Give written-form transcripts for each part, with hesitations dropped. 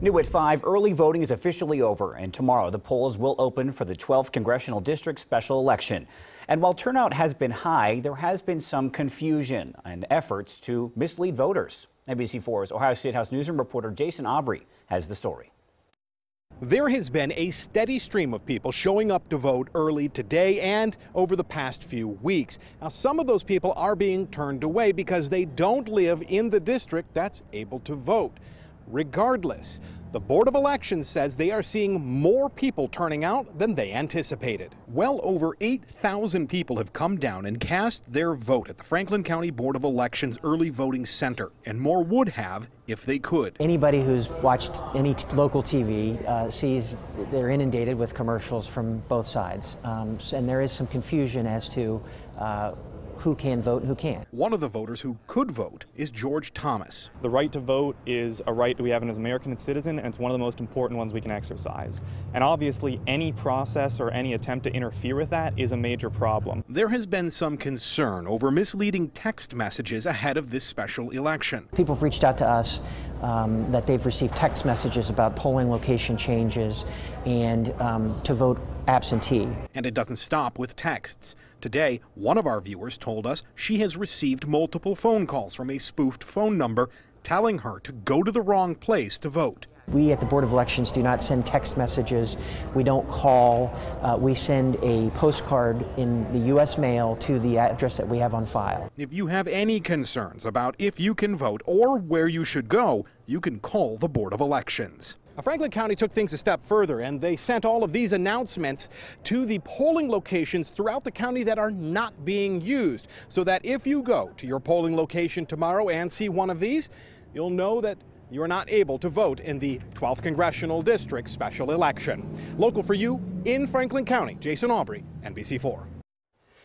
New at 5, early voting is officially over, and tomorrow the polls will open for the 12th Congressional District special election. And while turnout has been high, there has been some confusion and efforts to mislead voters. NBC4's Ohio State House newsroom reporter Jason Aubrey has the story. There has been a steady stream of people showing up to vote early today and over the past few weeks. Now, some of those people are being turned away because they don't live in the district that's able to vote. Regardless, the Board of Elections says they are seeing more people turning out than they anticipated. Well over 8,000 people have come down and cast their vote at the Franklin County Board of Elections Early Voting Center, and more would have if they could. Anybody who's watched any local TV sees they're inundated with commercials from both sides, and there is some confusion as to who can vote and who can't. One of the voters who could vote is George Thomas. The right to vote is a right that we have as an American citizen, and it's one of the most important ones we can exercise. And obviously, any process or any attempt to interfere with that is a major problem. There has been some concern over misleading text messages ahead of this special election. People have reached out to us that they've received text messages about polling location changes and to vote absentee. And it doesn't stop with texts. Today, one of our viewers told us she has received multiple phone calls from a spoofed phone number telling her to go to the wrong place to vote. We at the Board of Elections do not send text messages. We don't call. We send a postcard in the U.S. mail to the address that we have on file. If you have any concerns about if you can vote or where you should go, you can call the Board of Elections. Franklin County took things a step further, and they sent all of these announcements to the polling locations throughout the county that are not being used, so that if you go to your polling location tomorrow and see one of these, you'll know that you are not able to vote in the 12th Congressional District special election. Local for you in Franklin County, Jason Aubrey, NBC4.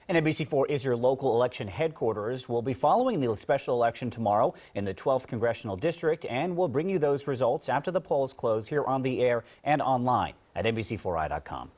And NBC4 is your local election headquarters. We'll be following the special election tomorrow in the 12th Congressional District, and we'll bring you those results after the polls close here on the air and online at NBC4i.com.